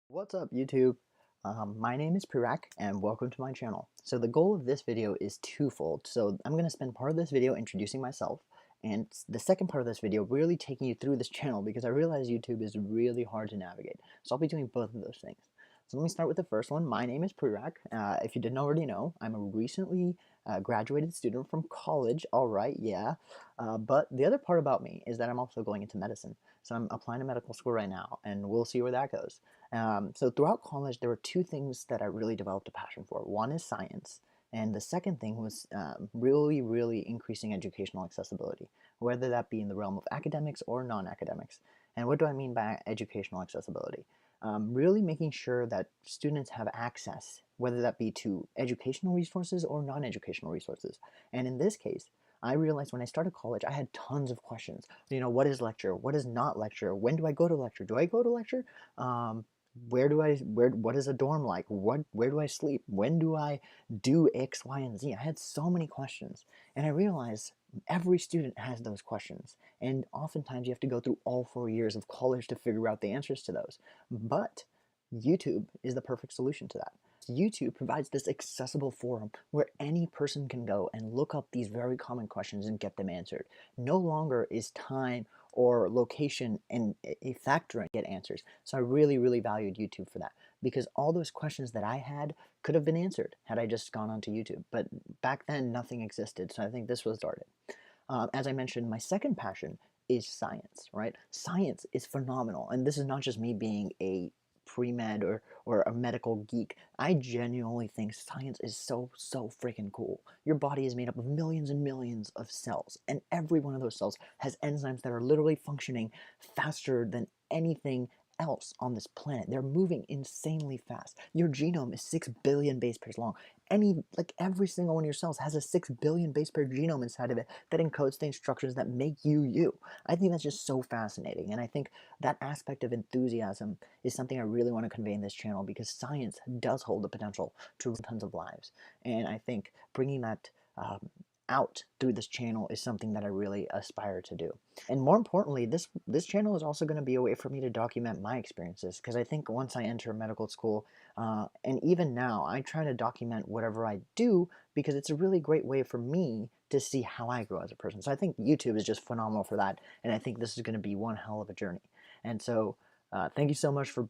What's up YouTube? My name is Pirak and welcome to my channel. So the goal of this video is twofold. So I'm going to spend part of this video introducing myself and the second part of this video really taking you through this channel because I realize YouTube is really hard to navigate. So I'll be doing both of those things. So let me start with the first one. My name is Pirak. If you didn't already know, I'm a recently graduated student from college. All right, yeah. But the other part about me is that I'm also going into medicine. So I'm applying to medical school right now and we'll see where that goes. So throughout college, there were two things that I really developed a passion for. One is science, and the second thing was really increasing educational accessibility, whether that be in the realm of academics or non-academics. And what do I mean by educational accessibility? Really making sure that students have access, whether that be to educational resources or non-educational resources. And in this case, I realized when I started college, I had tons of questions. What is lecture? What is not lecture? When do I go to lecture? Do I go to lecture? What is a dorm like? Where do I sleep? When do I do X, Y, and Z? I had so many questions, and I realized every student has those questions, and oftentimes you have to go through all 4 years of college to figure out the answers to those. But YouTube is the perfect solution to that. YouTube provides this accessible forum where any person can go and look up these very common questions and get them answered. No longer is time or location and a factor in get answers. So I really valued YouTube for that because all those questions that I had could have been answered had I just gone onto YouTube. But back then, nothing existed. So I think this was started. As I mentioned, my second passion is science, right? Science is phenomenal. And this is not just me being a pre-med or a medical geek. I genuinely think science is so freaking cool. Your body is made up of millions and millions of cells, and every one of those cells has enzymes that are literally functioning faster than anything else on this planet. They're moving insanely fast. Your genome is 6 billion base pairs long. Every single one of your cells has a 6 billion base pair genome inside of it that encodes the instructions that make you you. I think that's just so fascinating, and I think that aspect of enthusiasm is something I really want to convey in this channel because science does hold the potential to ruin tons of lives, and I think bringing that out through this channel is something that I really aspire to do. And more importantly, this channel is also going to be a way for me to document my experiences because I think once I enter medical school, and even now, I try to document whatever I do because it's a really great way for me to see how I grow as a person. So I think YouTube is just phenomenal for that, and I think this is going to be one hell of a journey. And so, thank you so much for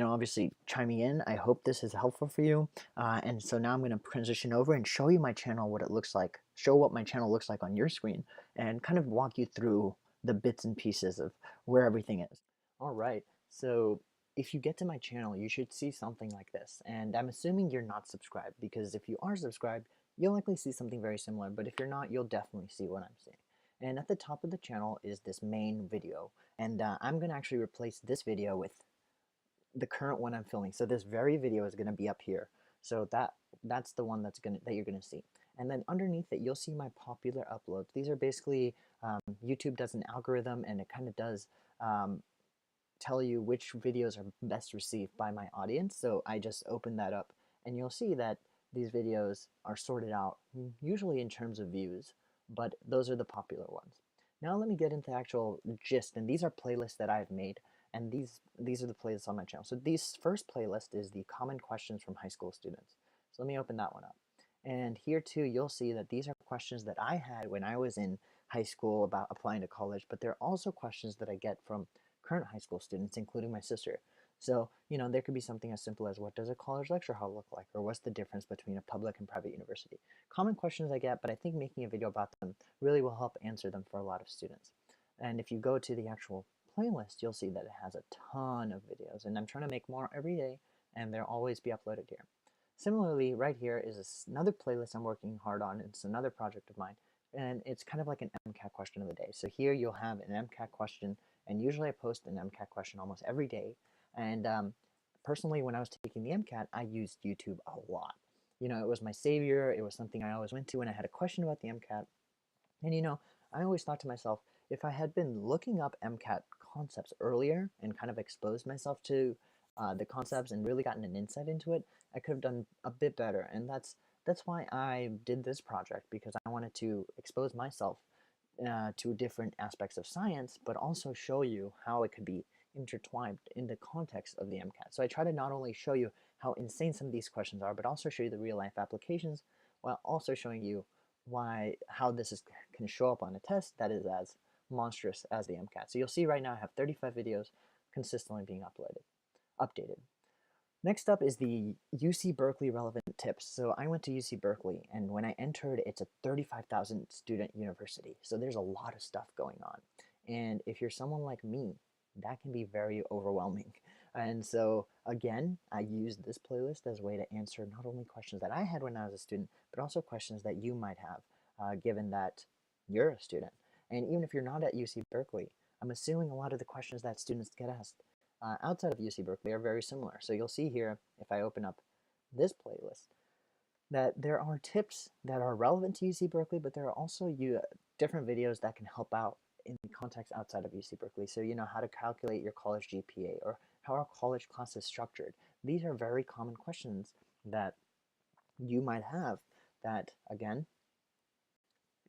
obviously chiming in. I hope this is helpful for you. And so now I'm going to transition over and show you my channel, what it looks like, show what my channel looks like on your screen, and kind of walk you through the bits and pieces of where everything is. All right, so if you get to my channel, you should see something like this. And I'm assuming you're not subscribed because if you are subscribed, you'll likely see something very similar. But if you're not, you'll definitely see what I'm seeing. And at the top of the channel is this main video. And I'm going to actually replace this video with the current one I'm filming. So this very video is going to be up here. So that's the one that you're going to see. And then underneath it, you'll see my popular uploads. These are basically YouTube does an algorithm, and it kind of does tell you which videos are best received by my audience. So I just open that up, and you'll see that these videos are sorted out usually in terms of views, but those are the popular ones. Now let me get into the actual gist, and these are playlists that I've made, and these are the playlists on my channel. So this first playlist is the common questions from high school students. So let me open that one up. And here too, you'll see that these are questions that I had when I was in high school about applying to college, but they're also questions that I get from current high school students, including my sister. So, there could be something as simple as what does a college lecture hall look like? Or what's the difference between a public and private university? Common questions I get, but I think making a video about them really will help answer them for a lot of students. And if you go to the actual playlist, you'll see that it has a ton of videos, and I'm trying to make more every day, and they'll always be uploaded here. Similarly, right here is another playlist I'm working hard on. It's another project of mine, and it's kind of like an MCAT question of the day. So here you'll have an MCAT question, and usually I post an MCAT question almost every day. And personally, when I was taking the MCAT, I used YouTube a lot. It was my savior. It was something I always went to when I had a question about the MCAT. And I always thought to myself, if I had been looking up MCAT concepts earlier and kind of exposed myself to the concepts and really gotten an insight into it, I could have done a bit better. And that's why I did this project, because I wanted to expose myself to different aspects of science, but also show you how it could be intertwined in the context of the MCAT. So I try to not only show you how insane some of these questions are, but also show you the real life applications, while also showing you how this can show up on a test that is as monstrous as the MCAT. So you'll see right now I have 35 videos consistently being updated. Next up is the UC Berkeley relevant tips. So I went to UC Berkeley, and when I entered, it's a 35,000 student university. So there's a lot of stuff going on. And if you're someone like me, that can be very overwhelming. And so again, I used this playlist as a way to answer not only questions that I had when I was a student, but also questions that you might have, given that you're a student. And even if you're not at UC Berkeley, I'm assuming a lot of the questions that students get asked outside of UC Berkeley are very similar. So you'll see here, if I open up this playlist, that there are tips that are relevant to UC Berkeley, but there are also different videos that can help out in the context outside of UC Berkeley. So you know how to calculate your college GPA or how are college classes structured. These are very common questions that you might have that, again,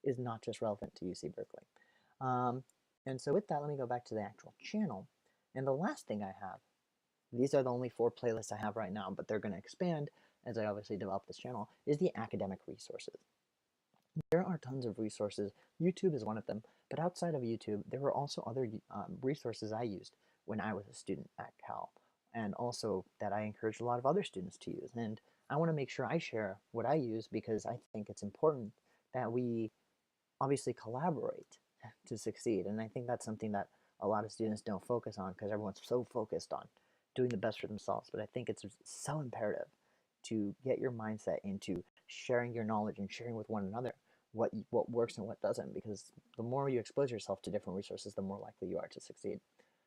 is not just relevant to UC Berkeley. And so with that, let me go back to the actual channel. And the last thing I have, these are the only 4 playlists I have right now, but they're going to expand as I obviously develop this channel, is the academic resources. There are tons of resources. YouTube is one of them, but outside of YouTube, there were also other resources I used when I was a student at Cal, and also that I encouraged a lot of other students to use. And I want to make sure I share what I use because I think it's important that we obviously collaborate to succeed. And I think that's something that a lot of students don't focus on because everyone's so focused on doing the best for themselves. But I think it's so imperative to get your mindset into sharing your knowledge and sharing with one another what works and what doesn't, because the more you expose yourself to different resources, the more likely you are to succeed.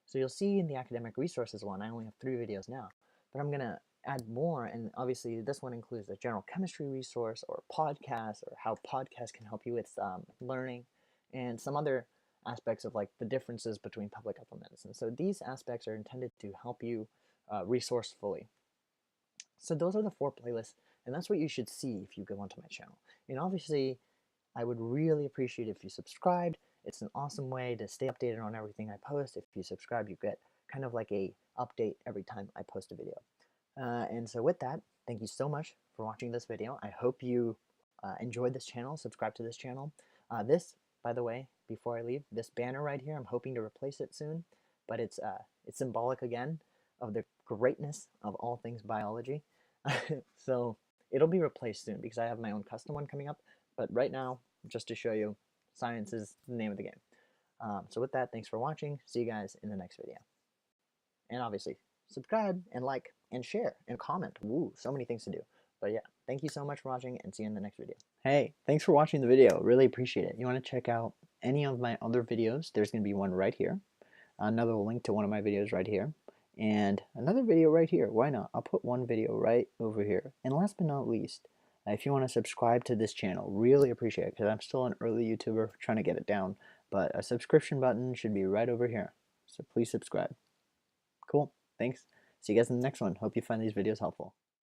So you'll see in the academic resources one, I only have 3 videos now, but I'm going to add more, and obviously this one includes a general chemistry resource or podcasts or how podcasts can help you with learning, and some other aspects of like the differences between public health and medicine. So these aspects are intended to help you resourcefully. So those are the 4 playlists, and that's what you should see if you go onto my channel. And obviously, I would really appreciate if you subscribed. It's an awesome way to stay updated on everything I post. If you subscribe, you get kind of like a update every time I post a video. And so with that, thank you so much for watching this video. I hope you enjoyed this channel, subscribe to this channel. This, by the way, before I leave, this banner right here, I'm hoping to replace it soon, but it's symbolic again of the greatness of all things biology. So it'll be replaced soon because I have my own custom one coming up. But right now, just to show you, science is the name of the game. So with that, thanks for watching. See you guys in the next video. And obviously, subscribe and like and share and comment. Woo, so many things to do. But yeah, thank you so much for watching and see you in the next video. Hey, thanks for watching the video. Really appreciate it. You want to check out any of my other videos, there's going to be one right here. Another link to one of my videos right here. And another video right here. Why not? I'll put one video right over here. And last but not least, if you want to subscribe to this channel, really appreciate it because I'm still an early YouTuber trying to get it down. But a subscription button should be right over here. So please subscribe. Cool. Thanks. See you guys in the next one. Hope you find these videos helpful.